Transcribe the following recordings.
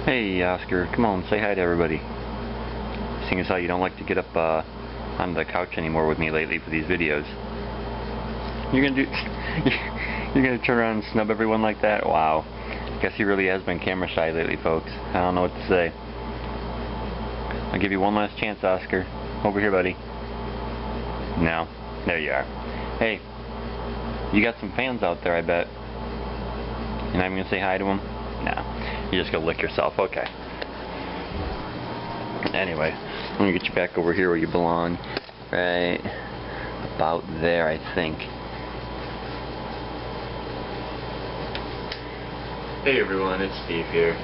Hey Oscar, come on, say hi to everybody. Seeing as how you don't like to get up on the couch anymore with me lately for these videos. You're gonna do you're gonna turn around and snub everyone like that? Wow. Guess he really has been camera shy lately, folks. I don't know what to say. I'll give you one last chance, Oscar. Over here, buddy. No. There you are. Hey, you got some fans out there, I bet. You're not even gonna say hi to them? No. You're just gonna lick yourself. Okay. Anyway, I'm gonna get you back over here where you belong. Right about there, I think. Hey everyone, it's Steve here.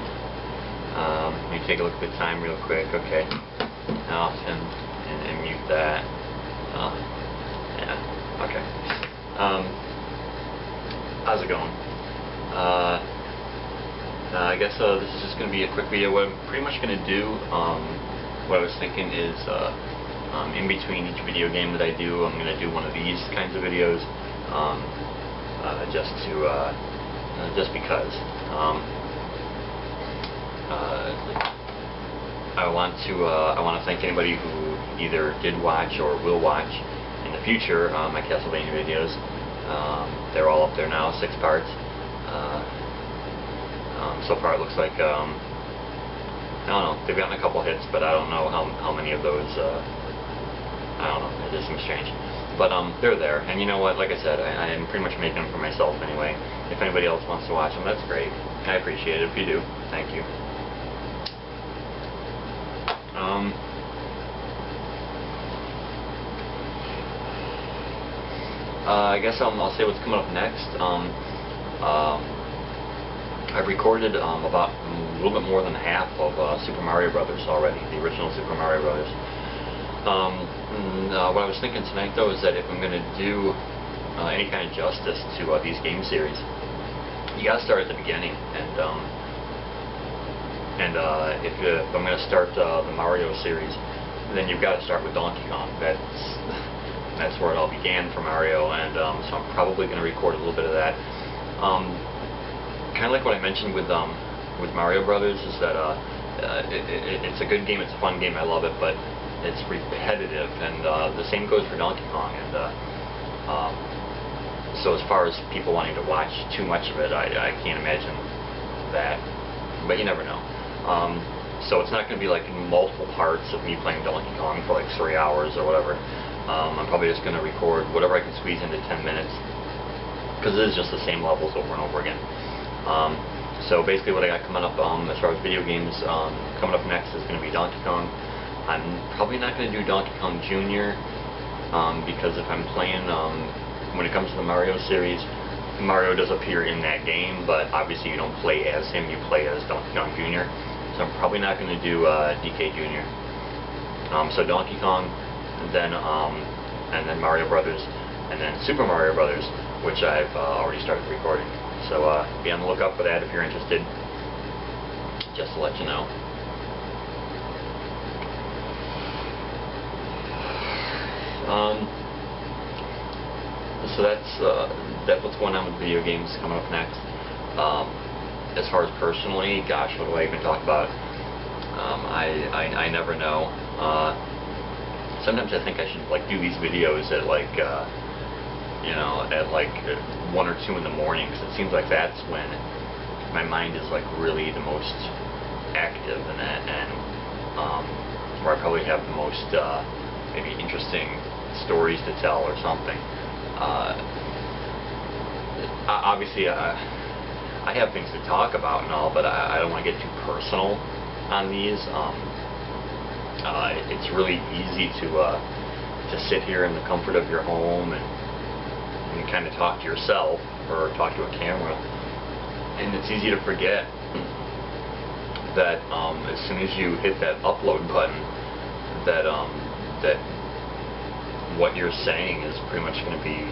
Let me take a look at the time real quick. Okay. Now and mute that. Yeah. Okay. How's it going? I guess this is just going to be a quick video. What I'm pretty much going to do, what I was thinking is, in between each video game that I do, I'm going to do one of these kinds of videos, just because. I want to thank anybody who either did watch or will watch in the future my Castlevania videos. They're all up there now, 6 parts. So far it looks like, I don't know, they've gotten a couple hits, but I don't know how many of those, I don't know, it just seems strange. But they're there, and you know what, like I said, I am pretty much making them for myself anyway. If anybody else wants to watch them, that's great. I appreciate it. If you do, thank you. I guess I'll say what's coming up next. I've recorded about a little bit more than half of Super Mario Brothers already, the original Super Mario Brothers. What I was thinking tonight, though, is that if I'm going to do any kind of justice to these game series, you got to start at the beginning. And if I'm going to start the Mario series, then you've got to start with Donkey Kong. That's where it all began for Mario, and so I'm probably going to record a little bit of that. Kind of like what I mentioned with Mario Brothers, is that it's a good game, it's a fun game, I love it, but it's repetitive, and the same goes for Donkey Kong. And so as far as people wanting to watch too much of it, I can't imagine that, but you never know. So it's not going to be like multiple parts of me playing Donkey Kong for like 3 hours or whatever. I'm probably just going to record whatever I can squeeze into 10 minutes, because it is just the same levels over and over again. So basically what I got coming up as far as video games, coming up next is going to be Donkey Kong. I'm probably not going to do Donkey Kong Jr., because if I'm playing, when it comes to the Mario series, Mario does appear in that game, but obviously you don't play as him, you play as Donkey Kong Jr. So I'm probably not going to do DK Jr. So Donkey Kong, and then Mario Brothers, and then Super Mario Brothers, which I've already started recording. So be on the lookout for that if you're interested, just to let you know. So that's what's going on with video games coming up next. As far as personally, gosh, what do I even talk about? I never know. Sometimes I think I should like do these videos at like you know, at like 1 or 2 in the morning, because it seems like that's when my mind is like really the most active, and where I probably have the most maybe interesting stories to tell or something. Obviously I have things to talk about and all, but I don't want to get too personal on these. It's really easy to sit here in the comfort of your home and kind of talk to yourself or talk to a camera, and it's easy to forget that as soon as you hit that upload button, that what you're saying is pretty much going to be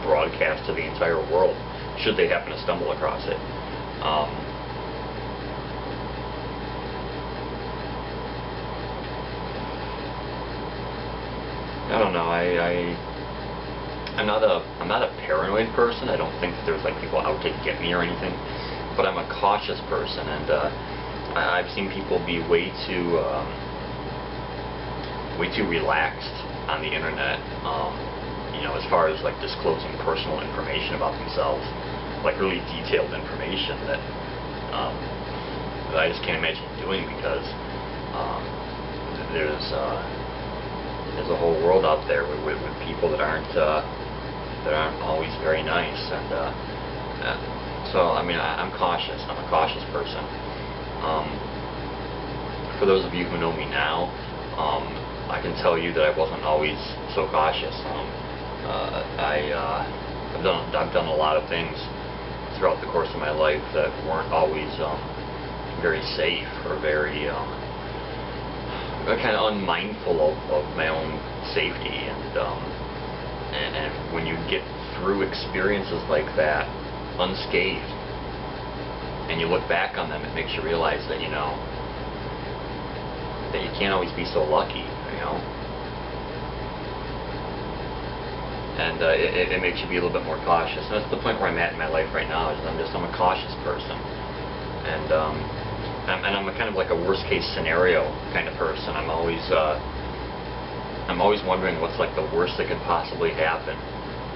broadcast to the entire world, should they happen to stumble across it. I don't know. I'm not a paranoid person. I don't think that there's like people out to get me or anything, but I'm a cautious person, and I've seen people be way too relaxed on the internet, you know, as far as like disclosing personal information about themselves, like really detailed information that I just can't imagine doing, because there's a whole world out there with people that aren't always very nice, and so I mean I'm cautious. I'm a cautious person. For those of you who know me now, I can tell you that I wasn't always so cautious. I've done a lot of things throughout the course of my life that weren't always very safe, or very kind of unmindful of my own safety, and when you get through experiences like that unscathed, and you look back on them, it makes you realize that, you know, that you can't always be so lucky, you know. And it makes you be a little bit more cautious. And that's the point where I'm at in my life right now, is I'm a cautious person. And I'm a kind of like a worst case scenario kind of person. I'm always wondering what's like the worst that could possibly happen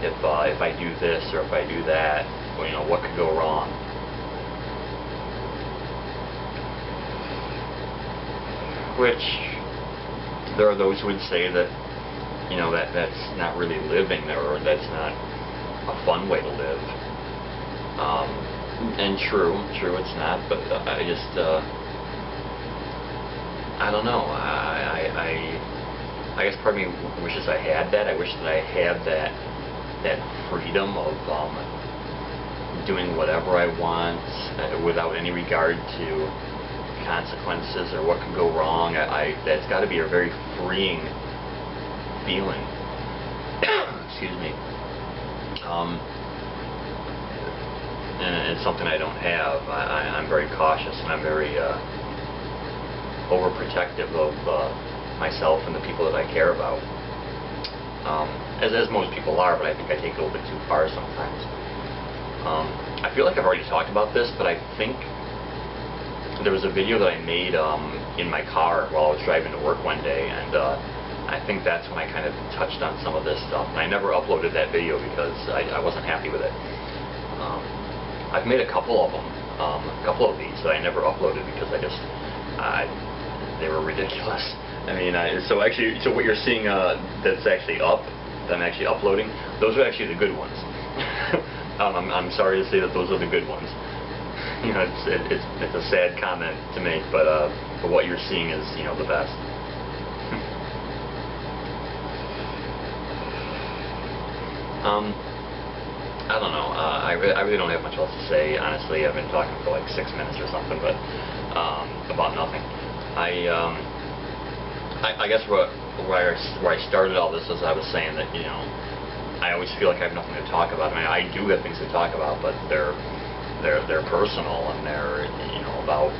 if I do this or if I do that. Well, you know, what could go wrong? Which there are those who would say that, you know, that's not really living, or that's not a fun way to live. And true, it's not. But I just, I don't know. I guess part of me wishes I had that. I wish that I had that freedom of doing whatever I want without any regard to consequences or what could go wrong. That's got to be a very freeing feeling. Excuse me. And it's something I don't have. I'm very cautious, and I'm very overprotective of myself and the people that I care about. As most people are, but I think I take it a little bit too far sometimes. I feel like I've already talked about this, but I think there was a video that I made in my car while I was driving to work one day, and I think that's when I kind of touched on some of this stuff. And I never uploaded that video because I wasn't happy with it. I've made a couple of them, a couple of these that I never uploaded because they were ridiculous. I mean, so what you're seeing that's actually up, that I'm actually uploading, those are actually the good ones. I'm sorry to say that those are the good ones. You know, it's a sad comment to make, but what you're seeing is, you know, the best. I don't know. I really don't have much else to say. Honestly, I've been talking for like 6 minutes or something, but about nothing. I guess where I started all this is I was saying that, you know, I always feel like I have nothing to talk about. I mean, I do have things to talk about, but they're personal, and they're, you know, about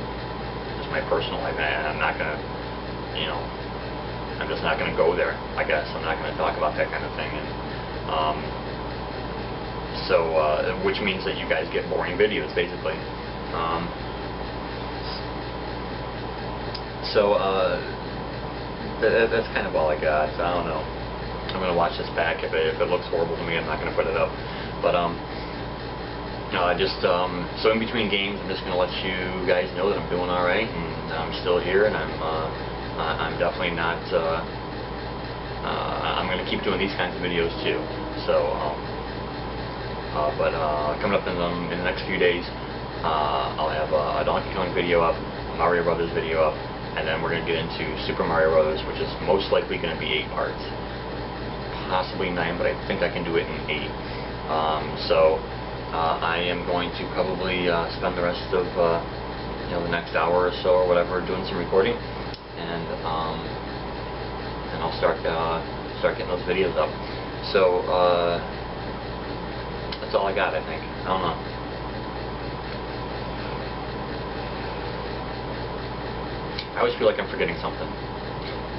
just my personal life, and I'm not gonna, you know, I'm just not gonna go there. I guess I'm not gonna talk about that kind of thing, and which means that you guys get boring videos, basically. That's kind of all I got. So I don't know. I'm gonna watch this back. If it looks horrible to me, I'm not gonna put it up. But so in between games, I'm just gonna let you guys know that I'm doing all right, and I'm still here, and I'm definitely not. I'm gonna keep doing these kinds of videos too. So, coming up in the next few days, I'll have a Donkey Kong video up, a Mario Brothers video up, and then we're gonna get into Super Mario Brothers, which is most likely gonna be 8 parts, possibly 9, but I think I can do it in 8. I am going to probably spend the rest of you know, the next hour or so or whatever doing some recording, and I'll start getting those videos up. So that's all I got, I think. I don't know. I always feel like I'm forgetting something,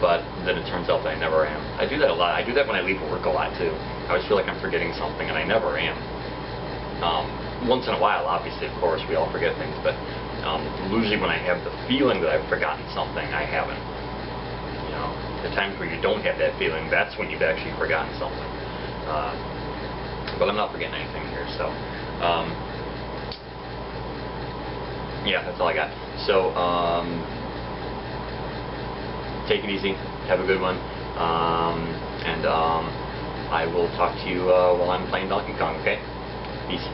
but then it turns out that I never am. I do that a lot. I do that when I leave work a lot too. I always feel like I'm forgetting something, and I never am. once in a while, obviously, of course, we all forget things, but usually when I have the feeling that I've forgotten something, I haven't. You know, the times where you don't have that feeling, that's when you've actually forgotten something. But I'm not forgetting anything here, so yeah, that's all I got. So take it easy, have a good one, and I will talk to you while I'm playing Donkey Kong, okay? Peace.